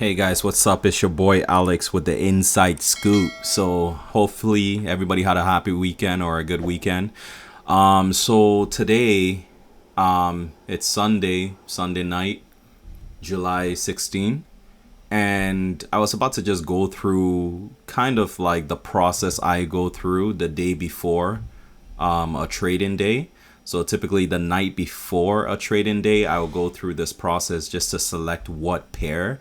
Hey guys, what's up? It's your boy Alex with the Inside Scoop. So hopefully everybody had a happy weekend or a good weekend. So today, it's Sunday night, July 16, and I was about to just go through kind of like the process I go through the day before a trading day. So typically the night before a trading day, I will go through this process just to select what pair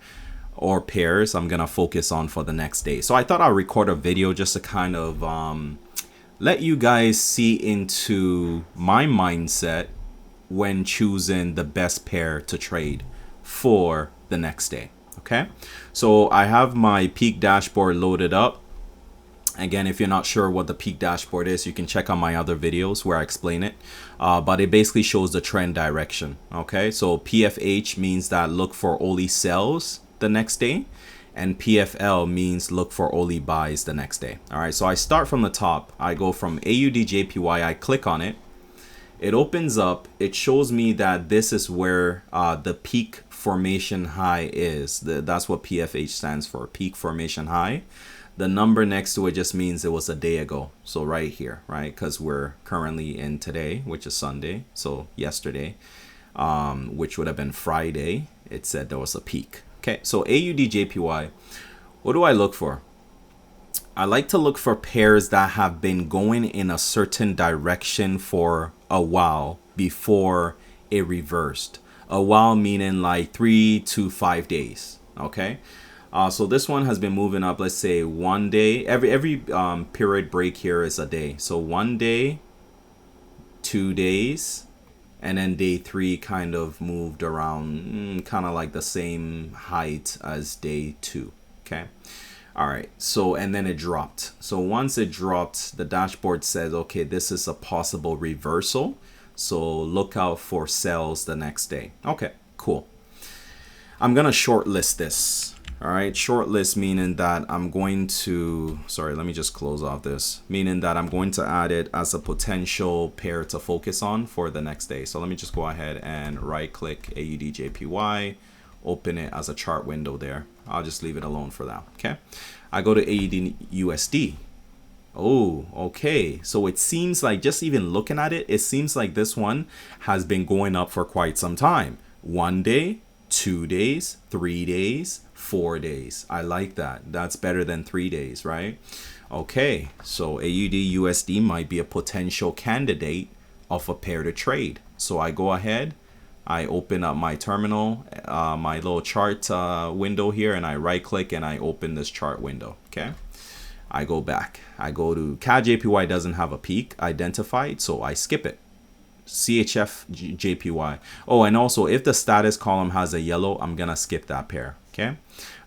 or pairs I'm gonna focus on for the next day. So I thought I'll record a video just to kind of let you guys see into my mindset when choosing the best pair to trade for the next day. Okay, so I have my peak dashboard loaded up. Again, if you're not sure what the peak dashboard is, you can check out my other videos where I explain it. But it basically shows the trend direction. Okay, so PFH means that look for only sells the next day, and PFL means look for only buys the next day. All right, so I start from the top. I go from AUDJPY, I click on it. It opens up. It shows me that this is where the peak formation high is. That's what PFH stands for, peak formation high. The number next to it just means it was a day ago. So right here, right? Because we're currently in today, which is Sunday. So yesterday, which would have been Friday, it said there was a peak. Okay, so AUDJPY, what do I look for? I like to look for pairs that have been going in a certain direction for a while before it reversed. A while meaning like 3 to 5 days. Okay, so this one has been moving up. Let's say one day. Every period break here is a day. So 1 day, 2 days. And then day 3 kind of moved around kind of like the same height as day 2. Okay. All right. So, and then it dropped. So once it dropped, the dashboard says, okay, this is a possible reversal. So look out for sells the next day. Okay, cool. I'm going to shortlist this. All right, shortlist meaning that I'm going to, sorry, let me just close off this, meaning that I'm going to add it as a potential pair to focus on for the next day. So let me just go ahead and right click AUDJPY, open it as a chart window there. I'll just leave it alone for that. Okay, I go to AUDUSD. Oh, okay. So it seems like, just even looking at it, it seems like this one has been going up for quite some time. 1 day, 2 days, 3 days, 4 days. I like that. That's better than 3 days, right? Okay, so AUD/USD might be a potential candidate of a pair to trade. So I go ahead, I open up my terminal, my little chart window here, and I right click and I open this chart window. Okay, I go back. I go to CAD/JPY doesn't have a peak identified, so I skip it. CHF/JPY. Oh, and also if the status column has a yellow, I'm gonna skip that pair. Okay,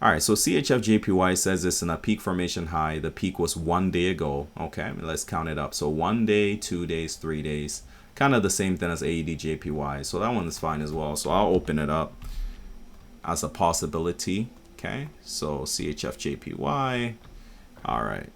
all right, so CHF/JPY says it's in a peak formation high. The peak was 1 day ago. Okay, let's count it up. So 1 day, 2 days, 3 days, kind of the same thing as AUDJPY. So that one is fine as well. So I'll open it up as a possibility. Okay, so CHF/JPY. All right.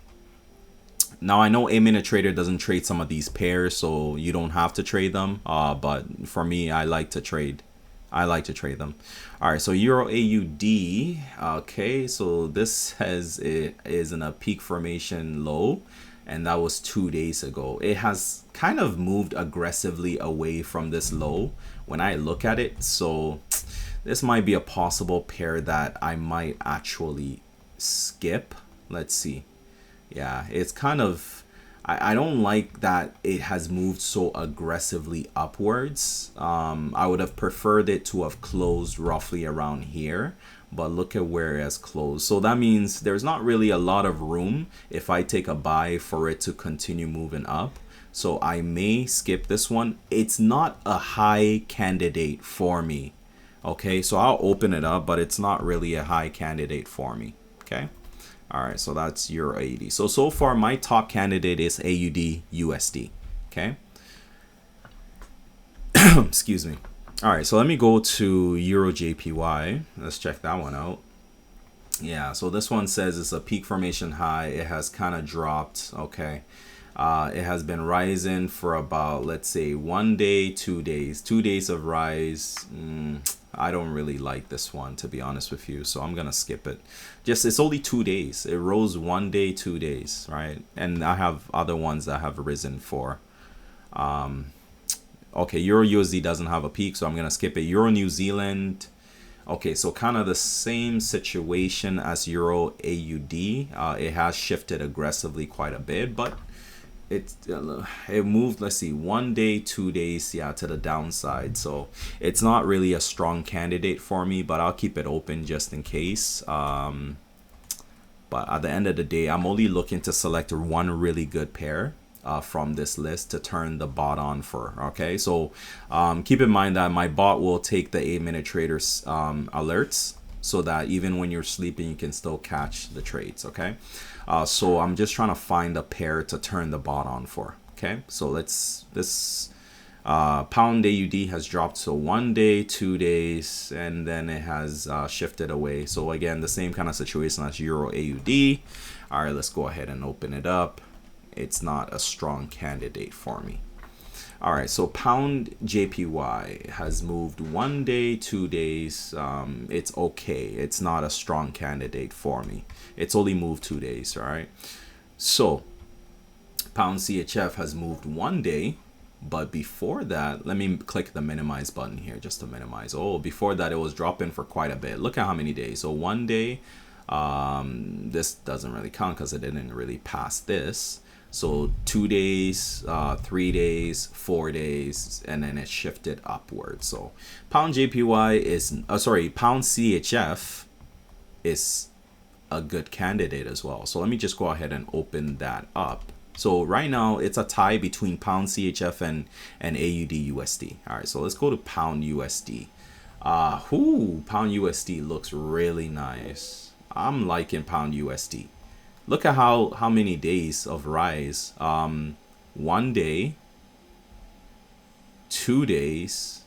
Now I know A-Minute Trader doesn't trade some of these pairs, so you don't have to trade them. But for me, I like to trade them. All right, so Euro AUD. Okay, so this says it is in a peak formation low, and that was 2 days ago. It has kind of moved aggressively away from this low when I look at it. So this might be a possible pair that I might actually skip. Let's see. Yeah, it's kind of, I don't like that it has moved so aggressively upwards. I would have preferred it to have closed roughly around here, but look at where it has closed. So that means there's not really a lot of room if I take a buy for it to continue moving up. So I may skip this one. It's not a high candidate for me. Okay, so I'll open it up, but it's not really a high candidate for me. Okay. All right, so that's Euro AUD. So far, my top candidate is AUD/USD. Okay. Excuse me. All right, so let me go to EUR/JPY. Let's check that one out. Yeah, so this one says it's a peak formation high. It has kind of dropped. Okay. It has been rising for about, let's say, 1 day, 2 days. 2 days of rise. I don't really like this one, to be honest with you, so I'm gonna skip it. Just, it's only 2 days. It rose 1 day, 2 days, right? And I have other ones that have risen for. Okay, Euro USD doesn't have a peak, so I'm gonna skip it. Euro New Zealand. Okay, so kind of the same situation as Euro AUD. It has shifted aggressively quite a bit, but it moved, let's see, 1 day, 2 days, yeah, to the downside. So it's not really a strong candidate for me, but I'll keep it open just in case. But at the end of the day, I'm only looking to select one really good pair from this list to turn the bot on for. Okay, so keep in mind that my bot will take the 8-minute traders alerts, so that even when you're sleeping, you can still catch the trades. Okay, so I'm just trying to find a pair to turn the bot on for. Okay, so this pound AUD has dropped, so 1 day, 2 days, and then it has shifted away. So again, the same kind of situation as Euro AUD. All right, let's go ahead and open it up. It's not a strong candidate for me. All right, so pound JPY has moved 1 day, 2 days. It's okay. It's not a strong candidate for me. It's only moved 2 days. All right, so pound CHF has moved 1 day. But before that, let me click the minimize button here just to minimize. Oh, before that, it was dropping for quite a bit. Look at how many days. So 1 day, this doesn't really count because it didn't really pass this. So 2 days, 3 days, 4 days, and then it shifted upwards. So pound JPY is, pound CHF is a good candidate as well. So let me just go ahead and open that up. So right now it's a tie between pound CHF and AUD USD. All right, so let's go to pound USD. Pound USD looks really nice. I'm liking pound USD. Look at how many days of rise. 1 day, 2 days,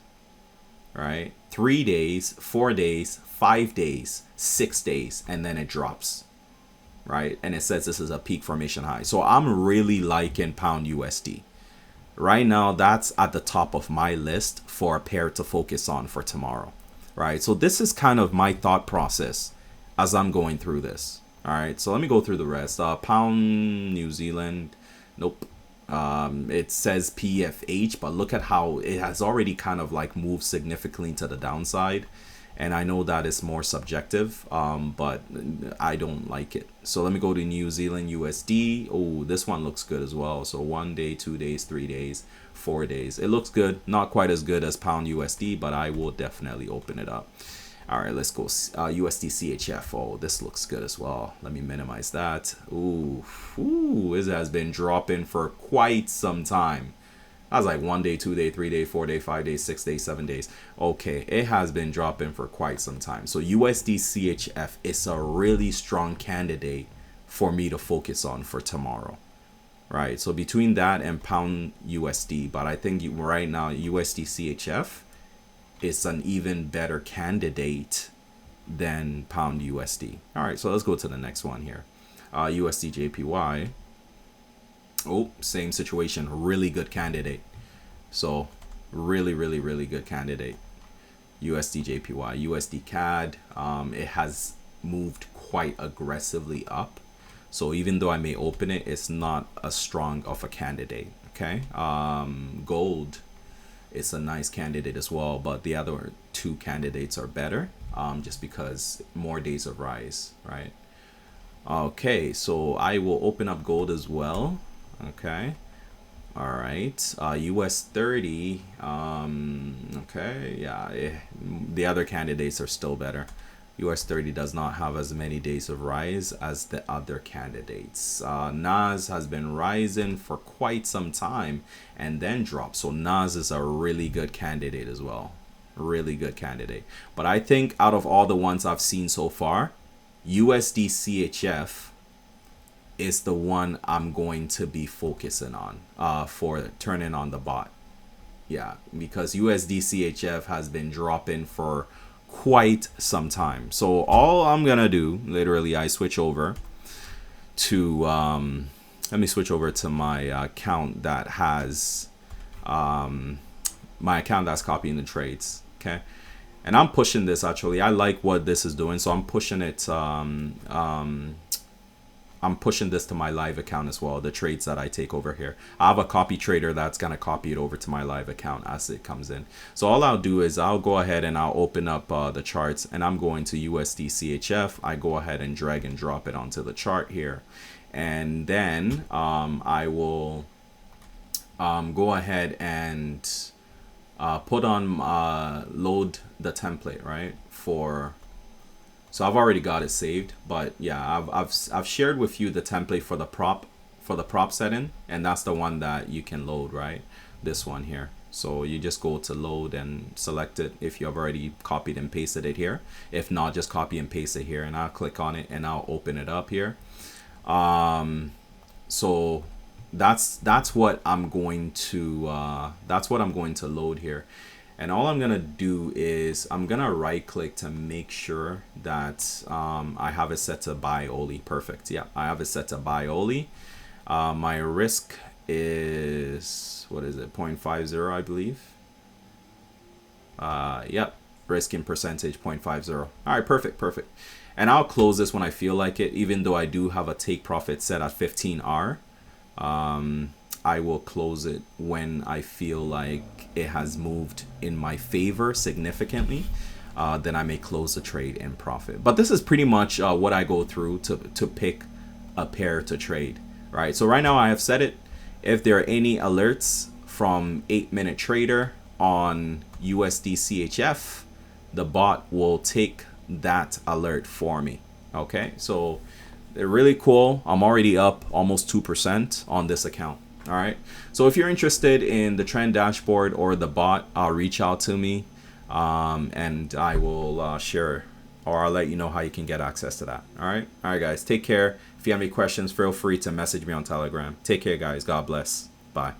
right? 3 days, 4 days, 5 days, 6 days, and then it drops. Right, and it says this is a peak formation high. So I'm really liking pound USD right now. That's at the top of my list for a pair to focus on for tomorrow. Right, so this is kind of my thought process as I'm going through this. All right, so let me go through the rest. Pound New Zealand, nope. It says PFH, but look at how it has already kind of like moved significantly to the downside. And I know that is more subjective, but I don't like it. So let me go to New Zealand USD. Oh, this one looks good as well. So 1 day, 2 days, 3 days, 4 days. It looks good. Not quite as good as pound USD, but I will definitely open it up. All right, let's go USD CHF. Oh, this looks good as well. Let me minimize that. Ooh, this has been dropping for quite some time. I was like 1 day, 2 day, 3 day, 4 day, 5 days, 6 days, 7 days. Okay, it has been dropping for quite some time. So USD CHF is a really strong candidate for me to focus on for tomorrow. Right, so between that and pound USD, but I think right now USD CHF is an even better candidate than pound USD. All right, so let's go to the next one here. USD JPY. Oh, same situation. Really good candidate. So really, really, really good candidate. USD JPY, USD CAD. It has moved quite aggressively up. So even though I may open it, it's not as strong of a candidate. Okay. Gold is a nice candidate as well, but the other two candidates are better. Just because more days of rise, right? Okay, so I will open up gold as well. Okay, all right. US 30. Okay, yeah, the other candidates are still better. US 30 does not have as many days of rise as the other candidates. NAS has been rising for quite some time and then dropped. So NAS is a really good candidate as well. Really good candidate. But I think out of all the ones I've seen so far, USD CHF is the one I'm going to be focusing on for turning on the bot. Yeah, because USD CHF has been dropping for quite some time. So all I'm gonna do, literally, I switch over to let me switch over to my account that has my account that's copying the trades. Okay, And I'm pushing this actually. I like what this is doing, so I'm pushing it. I'm pushing this to my live account as well, the trades that I take over here. I have a copy trader that's going to copy it over to my live account as it comes in. So all I'll do is I'll go ahead and I'll open up the charts, and I'm going to USD CHF. I go ahead and drag and drop it onto the chart here. And then I will go ahead and put on load the template, right? So I've already got it saved, but yeah, I've shared with you the template for the prop setting, and that's the one that you can load, right? This one here. So you just go to load and select it if you have already copied and pasted it here. If not, just copy and paste it here, and I'll click on it and I'll open it up here. So that's what I'm going to load here. And all I'm gonna do is I'm gonna right click to make sure that I have it set to buy only. Perfect. Yeah, I have it set to buy only. My risk is, what is it, 0.50, I believe. Yep, risk in percentage 0.50. All right, perfect. And I'll close this when I feel like it, even though I do have a take profit set at 15R. I will close it when I feel like it has moved in my favor significantly. Then I may close the trade in profit. But this is pretty much what I go through to pick a pair to trade, right? So right now I have set it. If there are any alerts from 8-minute trader on USD CHF, the bot will take that alert for me. Okay, so they're really cool. I'm already up almost 2% on this account. All right, so if you're interested in the trend dashboard or the bot, reach out to me, and I will share, or I'll let you know how you can get access to that. All right, guys, take care. If you have any questions, feel free to message me on Telegram. Take care, guys. God bless. Bye.